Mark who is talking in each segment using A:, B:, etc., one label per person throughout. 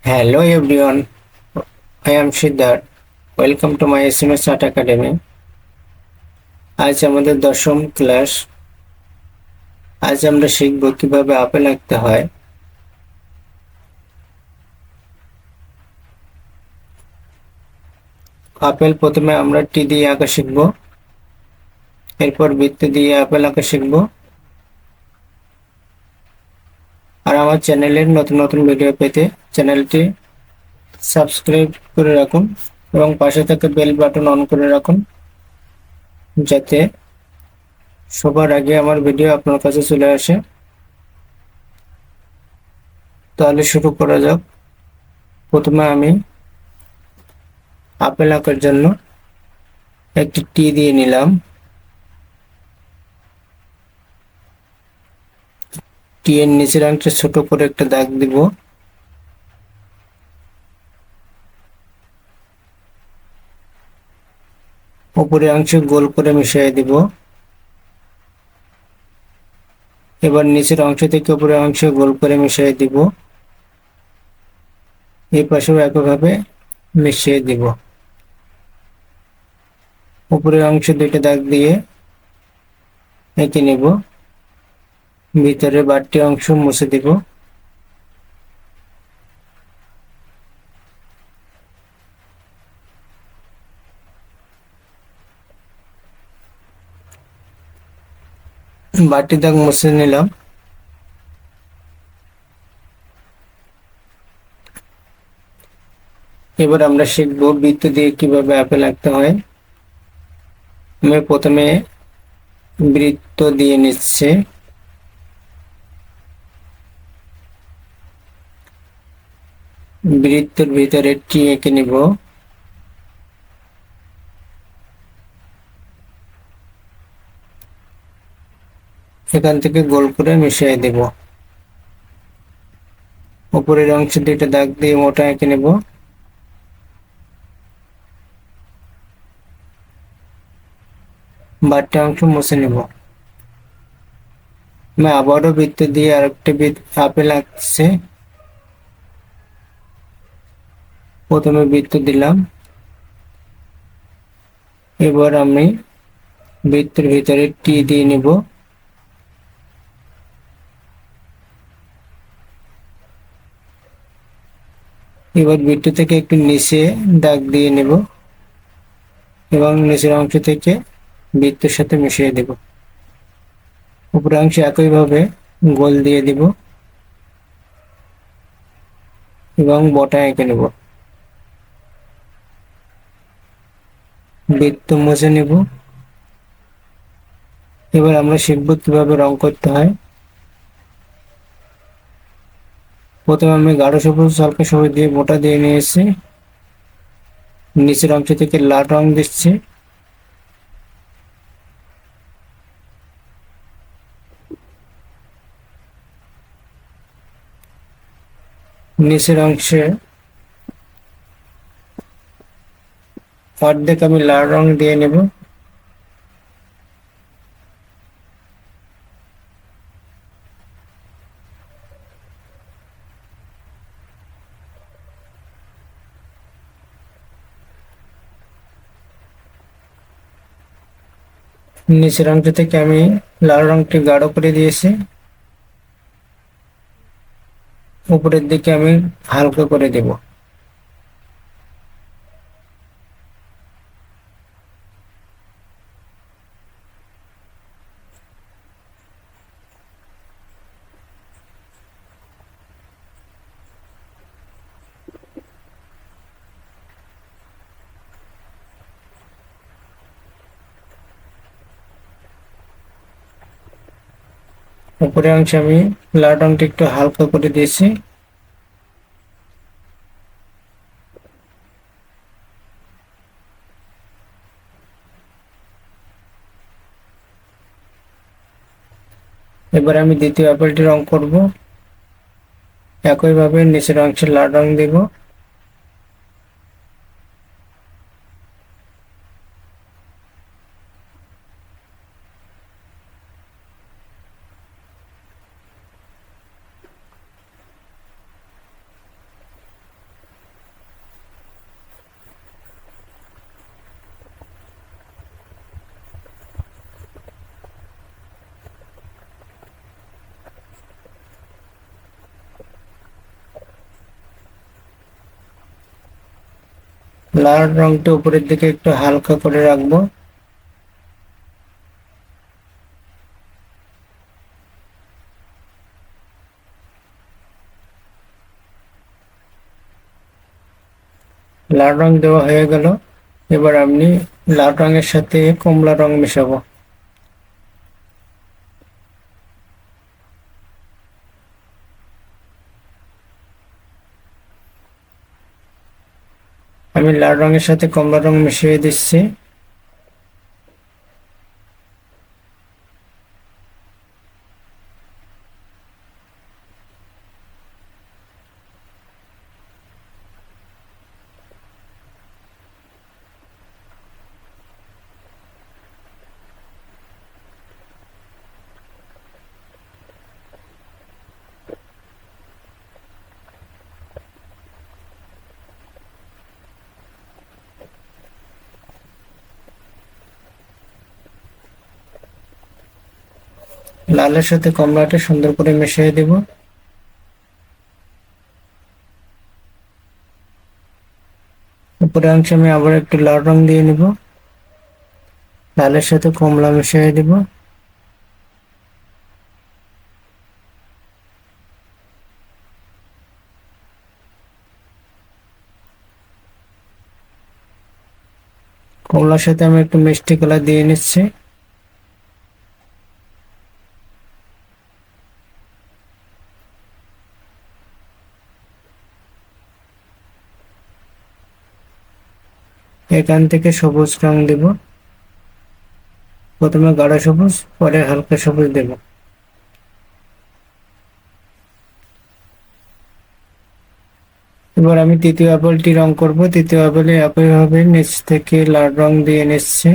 A: Hello everyone, I am Siddharth. Welcome to my SMS Art Academy. আজ আমাদের দশম class. আজ আমরা শিখব কিভাবে আপেল আঁকতে হয়। আপেল প্রথমে আমরা টি দিয়ে আঁকা শিখব, এরপর বৃত্ত দিয়ে আপেল আঁকা শিখব। আর আমার চ্যানেলের নতুন নতুন ভিডিও পেতে চ্যানেলটি সাবস্ক্রাইব করে রাখুন এবং পাশে থাকা বেল বাটন অন করে রাখুন, যাতে সবার আগে আমার ভিডিও আপনার কাছে চলে আসে। তাহলে শুরু করা যাক। প্রথমে আমি আপেল আঁকার জন্য একটি টি দিয়ে নিলাম। টি এর নিচের অংশে ছোট করে একটা দাগ দিব। উপরের অংশে গোল করে মিশিয়ে দিব। এবার নিচের অংশ থেকে উপরের অংশে গোল করে মিশিয়ে দিব। এই পাশেও একইভাবে মিশিয়ে দিব। উপরের অংশে দুইটা দাগ দিয়ে এঁকে নেব। ভিতরে বাড়তি অংশ মুছে দিব। বাড়তি দাগ মুছে নিলাম। এবার আমরা শিখব বৃত্ত দিয়ে কিভাবে আপেল আঁকতে হয়। আমি প্রথমে বৃত্ত দিয়ে নিচ্ছি। বৃত্তের ভিতরে টি এঁকে নিব। এখান থেকে গোল করে মিশিয়ে দেব। উপরের অংশে দুইটা দাগ দিয়ে মোটা এঁকে নেব। বাড়তি অংশ মুছে নেব। আমি আবারও বৃত্ত দিয়ে আরেকটি আপেল আঁকছি। প্রথমে বৃত্ত দিলাম। এবার আমি বৃত্তের ভিতরে টি দিয়ে নিব। এবার বৃত্ত থেকে একটু নিচে দাগ দিয়ে নেব এবং নিচের অংশ থেকে বৃত্তের সাথে মিশিয়ে দেব। উপরের অংশে একইভাবে গোল দিয়ে দিব এবং বটা এঁকে নেব। বৃত্ত মুছে নেব। এবার আমরা শিখব কিভাবে রং করতে হয়। প্রথমে আমি গাঢ় সবুজ হালকা সবুজ দিয়ে মোটা দিয়ে নিয়েছি। নিচের অংশ থেকে লাল রং দিচ্ছি। নিচের অংশে অর্ধেক আমি লাল রং দিয়ে নেব। নিচের অংশ থেকে আমি লাল রংটি গাঢ় করে দিয়েছি। উপরের দিকে আমি হালকা করে দেব। উপরের অংশে আমি লাল রংটি একটু হালকা করে দিয়েছি। এবার আমি দ্বিতীয় আপেলটি রং করব। একইভাবে নিচের অংশে লাল রং দেব। লাল রংটা উপরের দিকে একটু হালকা করে রাখবো। লাল রং দেওয়া হয়ে গেল। এবার আমি লাল রঙের সাথে কমলা রং মেশাবো। আমি লাল রঙের সাথে কমলা রং মিশিয়ে দিচ্ছি। লালের সাথে কমলাটা সুন্দর করে মিশিয়ে দেব। উপরের অংশে আমি আবার একটু লাল রং দিয়ে নিব। লালের সাথে কমলা মিশিয়ে দেব। কমলার সাথে আমি একটু মিষ্টি কালার দিয়ে নিচ্ছি। এখান থেকে সবুজ রং দেব। প্রথমে গাঢ় সবুজ, পরে হালকা সবুজ দেব। এবার আমি তৃতীয় আপেলটি রং করব। তৃতীয় আপেলে একইভাবে নিচ থেকে লাল রং দিয়ে নিচ্ছি।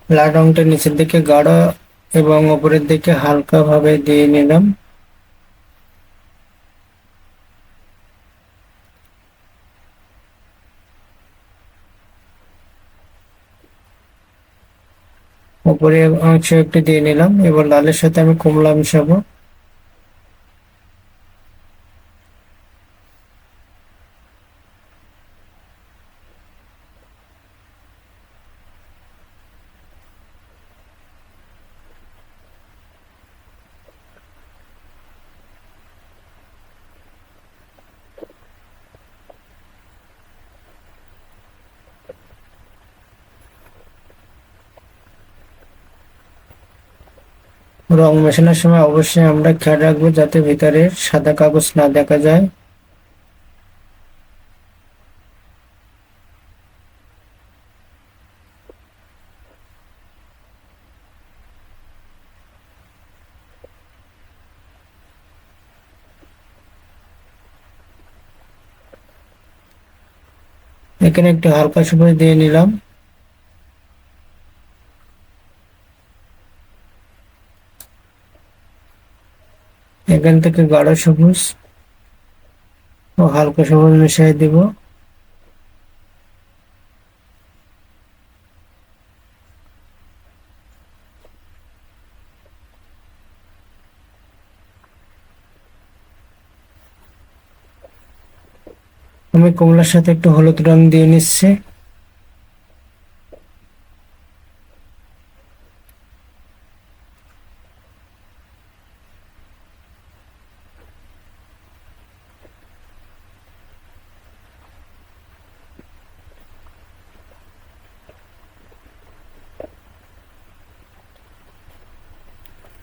A: লাল রংটা নিচের দিকে গাঢ় এবং উপরের দিকে হালকা ভাবে দিয়ে নিলাম। উপরের অংশ একটু দিয়ে নিলাম। এবার লালের সাথে আমি কমলা মিশাবো। রং মেশানোর সময় অবশ্যই আমরা খেয়াল রাখবো যাতে ভিতরে সাদা কাগজ না দেখা যায়। এখানে একটু হালকা সবুজ দিয়ে নিলাম। এখান থেকে গাঢ় সবুজ ও হালকা সবুজ মিশিয়ে দিব। আমি কমলার সাথে একটু হলুদ রং দিয়ে নিচ্ছি।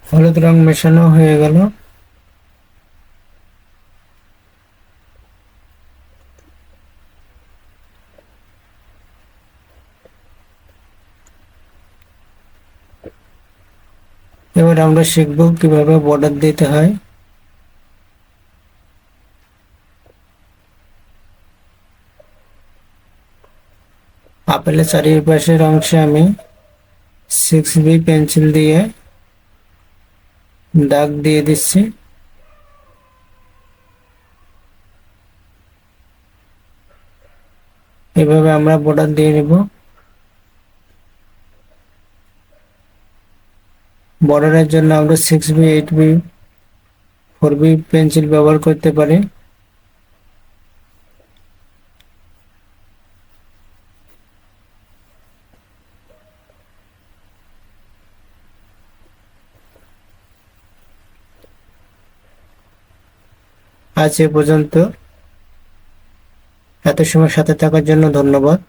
A: হলুদ রং মেশানো হয়ে গেল। এবার আমরা শিখব কিভাবে বর্ডার দিতে হয়। আপেলের চারিপাশের অংশে আমি 6B পেন্সিল দিয়ে দাগ দিয়ে দিচ্ছি। এভাবে আমরা বর্ডার দিয়ে নেব। বর্ডারের জন্য আমরা 6B, 8B, 4B পেন্সিল ব্যবহার করতে পারি। আজ এ পর্যন্ত। এত সময় সাথে থাকার জন্য ধন্যবাদ।